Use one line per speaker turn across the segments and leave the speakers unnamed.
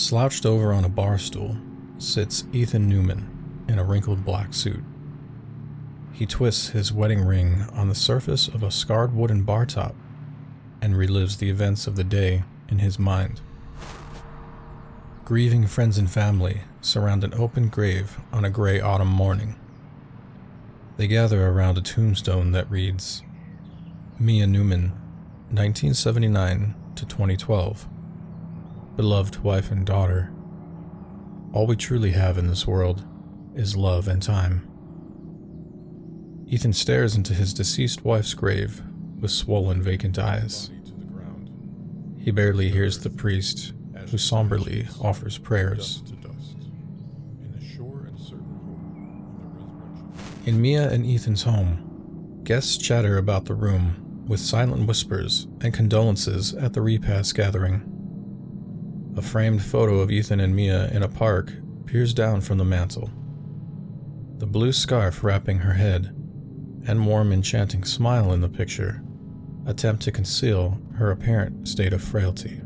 Slouched over on a bar stool sits Ethan Newman in a wrinkled black suit. He twists his wedding ring on the surface of a scarred wooden bar top and relives the events of the day in his mind. Grieving friends and family surround an open grave on a gray autumn morning. They gather around a tombstone that reads, Mia Newman, 1979 to 2012. Beloved wife and daughter. All we truly have in this world is love and time. Ethan stares into his deceased wife's grave with swollen, vacant eyes. He barely hears the priest, who somberly offers prayers. In Mia and Ethan's home, guests chatter about the room with silent whispers and condolences at the repast gathering. A framed photo of Ethan and Mia in a park peers down from the mantel. The blue scarf wrapping her head and warm, enchanting smile in the picture attempt to conceal her apparent state of frailty.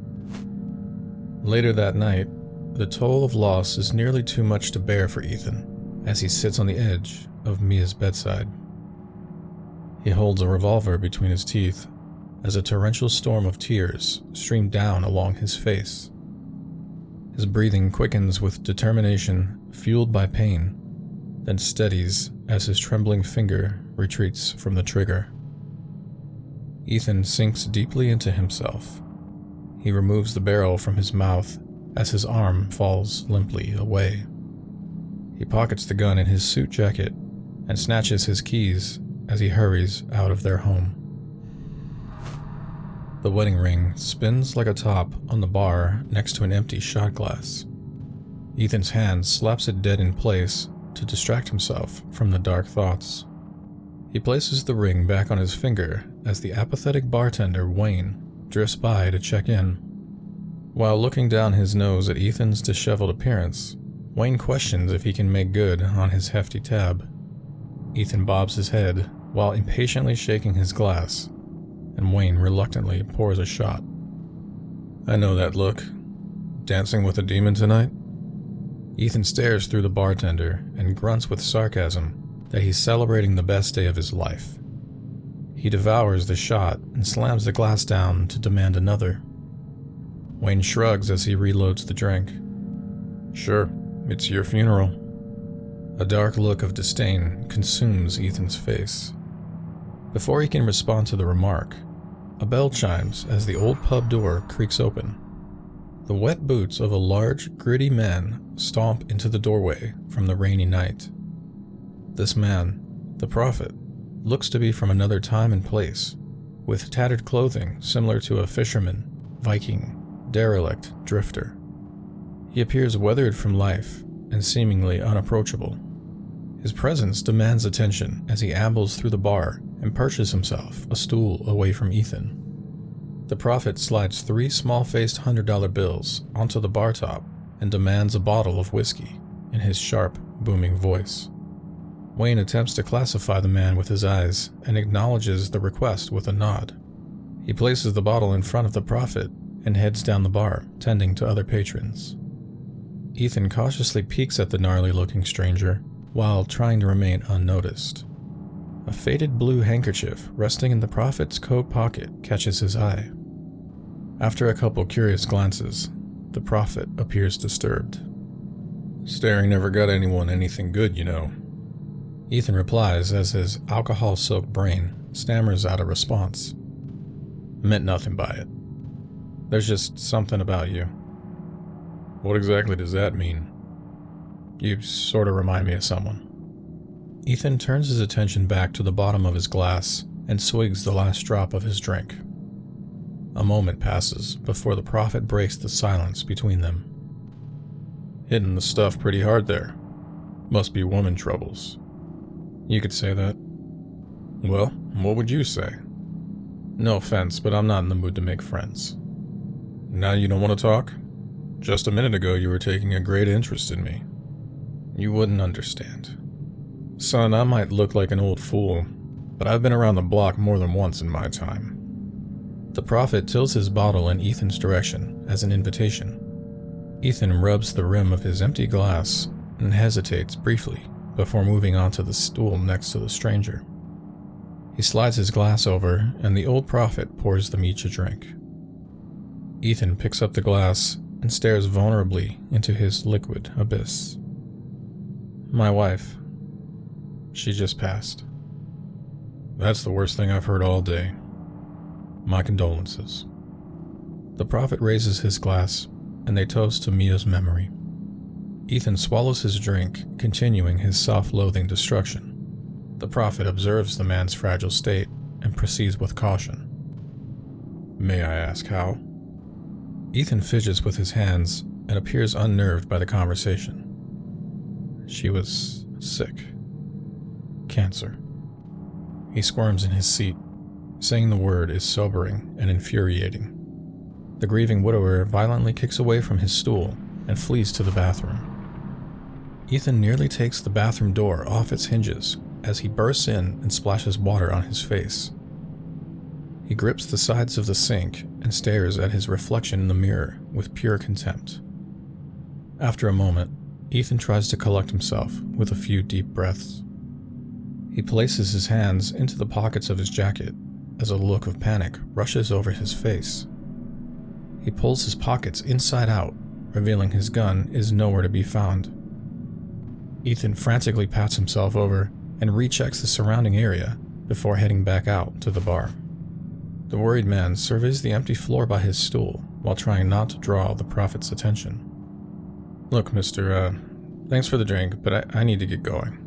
Later that night, the toll of loss is nearly too much to bear for Ethan as he sits on the edge of Mia's bedside. He holds a revolver between his teeth as a torrential storm of tears stream down along his face. His breathing quickens with determination fueled by pain, then steadies as his trembling finger retreats from the trigger. Ethan sinks deeply into himself. He removes the barrel from his mouth as his arm falls limply away. He pockets the gun in his suit jacket and snatches his keys as he hurries out of their home. The wedding ring spins like a top on the bar next to an empty shot glass. Ethan's hand slaps it dead in place to distract himself from the dark thoughts. He places the ring back on his finger as the apathetic bartender, Wayne, drifts by to check in. While looking down his nose at Ethan's disheveled appearance, Wayne questions if he can make good on his hefty tab. Ethan bobs his head while impatiently shaking his glass, and Wayne reluctantly pours a shot. I know that look. Dancing with a demon tonight? Ethan stares through the bartender and grunts with sarcasm that he's celebrating the best day of his life. He devours the shot and slams the glass down to demand another. Wayne shrugs as he reloads the drink. Sure, it's your funeral. A dark look of disdain consumes Ethan's face. Before he can respond to the remark, a bell chimes as the old pub door creaks open. The wet boots of a large, gritty man stomp into the doorway from the rainy night. This man, the Prophet, looks to be from another time and place, with tattered clothing similar to a fisherman, Viking, derelict, drifter. He appears weathered from life and seemingly unapproachable. His presence demands attention as he ambles through the bar and perches himself a stool away from Ethan. The Prophet slides 3 small-faced $100 bills onto the bar top and demands a bottle of whiskey in his sharp, booming voice. Wayne attempts to classify the man with his eyes and acknowledges the request with a nod. He places the bottle in front of the Prophet and heads down the bar, tending to other patrons. Ethan cautiously peeks at the gnarly-looking stranger while trying to remain unnoticed. A faded blue handkerchief resting in the Prophet's coat pocket catches his eye. After a couple curious glances, the Prophet appears disturbed. Staring never got anyone anything good, you know. Ethan replies as his alcohol-soaked brain stammers out a response. Meant nothing by it. There's just something about you. What exactly does that mean? You sort of remind me of someone. Ethan turns his attention back to the bottom of his glass and swigs the last drop of his drink. A moment passes before the Prophet breaks the silence between them. Hitting the stuff pretty hard there. Must be woman troubles. You could say that. Well, what would you say? No offense, but I'm not in the mood to make friends. Now you don't want to talk? Just a minute ago you were taking a great interest in me. You wouldn't understand. Son, I might look like an old fool, but I've been around the block more than once in my time. The Prophet tilts his bottle in Ethan's direction as an invitation. Ethan rubs the rim of his empty glass and hesitates briefly before moving on to the stool next to the stranger. He slides his glass over, and the old prophet pours them each a drink. Ethan picks up the glass and stares vulnerably into his liquid abyss. My wife. She just passed. That's the worst thing I've heard all day. My condolences. The prophet raises his glass, and they toast to Mia's memory. Ethan swallows his drink, continuing his self-loathing destruction. The prophet observes the man's fragile state and proceeds with caution. May I ask how? Ethan fidgets with his hands and appears unnerved by the conversation. She was sick. Cancer. He squirms in his seat. Saying the word is sobering and infuriating. The grieving widower violently kicks away from his stool and flees to the bathroom. Ethan nearly takes the bathroom door off its hinges as he bursts in and splashes water on his face. He grips the sides of the sink and stares at his reflection in the mirror with pure contempt. After a moment, Ethan tries to collect himself with a few deep breaths. He places his hands into the pockets of his jacket as a look of panic rushes over his face. He pulls his pockets inside out, revealing his gun is nowhere to be found. Ethan frantically pats himself over and rechecks the surrounding area before heading back out to the bar. The worried man surveys the empty floor by his stool while trying not to draw the prophet's attention. Look, mister, thanks for the drink, but I need to get going.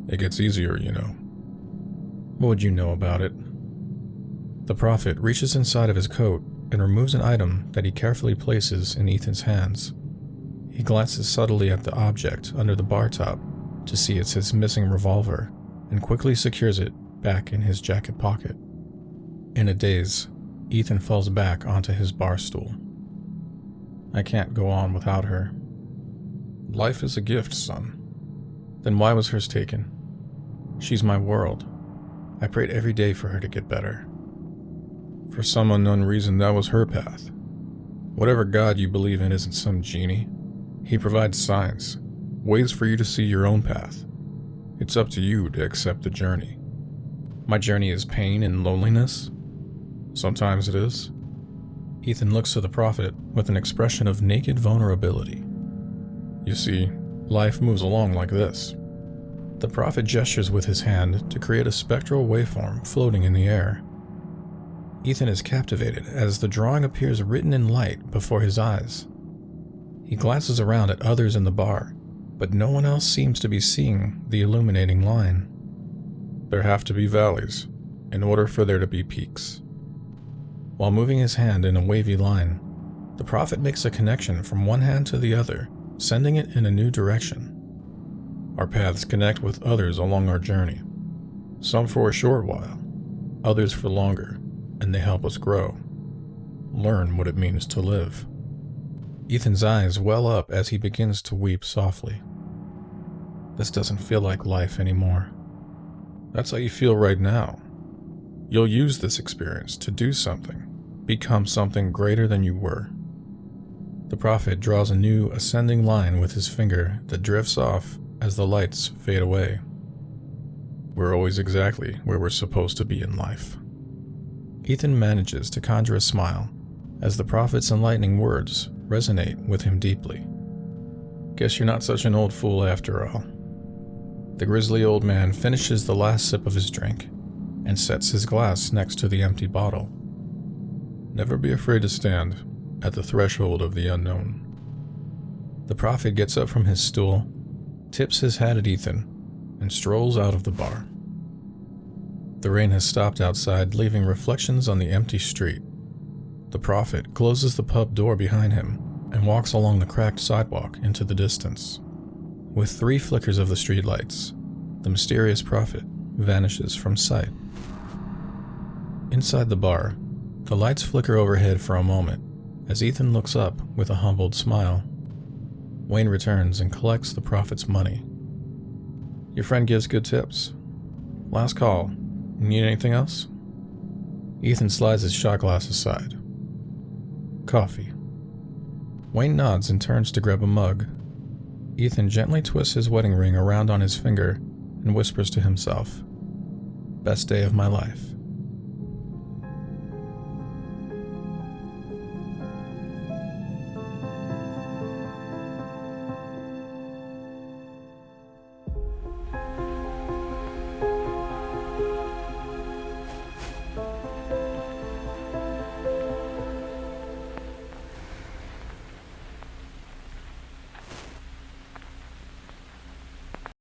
It gets easier, you know. What would you know about it? The prophet reaches inside of his coat and removes an item that he carefully places in Ethan's hands. He glances subtly at the object under the bar top to see it's his missing revolver and quickly secures it back in his jacket pocket. In a daze, Ethan falls back onto his bar stool. I can't go on without her. Life is a gift, son. Then why was hers taken? She's my world. I prayed every day for her to get better. For some unknown reason, that was her path. Whatever God you believe in isn't some genie. He provides signs, ways for you to see your own path. It's up to you to accept the journey. My journey is pain and loneliness? Sometimes it is. Ethan looks to the prophet with an expression of naked vulnerability. You see, life moves along like this. The prophet gestures with his hand to create a spectral waveform floating in the air. Ethan is captivated as the drawing appears written in light before his eyes. He glances around at others in the bar, but no one else seems to be seeing the illuminating line. There have to be valleys in order for there to be peaks. While moving his hand in a wavy line, the prophet makes a connection from one hand to the other, sending it in a new direction. Our paths connect with others along our journey, some for a short while, others for longer, and they help us grow, learn what it means to live. Ethan's eyes well up as he begins to weep softly. This doesn't feel like life anymore. That's how you feel right now. You'll use this experience to do something, become something greater than you were. The prophet draws a new ascending line with his finger that drifts off as the lights fade away. We're always exactly where we're supposed to be in life. Ethan manages to conjure a smile as the prophet's enlightening words resonate with him deeply. Guess you're not such an old fool after all. The grizzly old man finishes the last sip of his drink and sets his glass next to the empty bottle. Never be afraid to stand at the threshold of the unknown. The prophet gets up from his stool, tips his hat at Ethan, and strolls out of the bar. The rain has stopped outside, leaving reflections on the empty street. The prophet closes the pub door behind him and walks along the cracked sidewalk into the distance. With 3 flickers of the streetlights, the mysterious prophet vanishes from sight. Inside the bar, the lights flicker overhead for a moment as Ethan looks up with a humbled smile. Wayne returns and collects the prophet's money. Your friend gives good tips. Last call. Need anything else? Ethan slides his shot glass aside. Coffee. Wayne nods and turns to grab a mug. Ethan gently twists his wedding ring around on his finger and whispers to himself, "Best day of my life."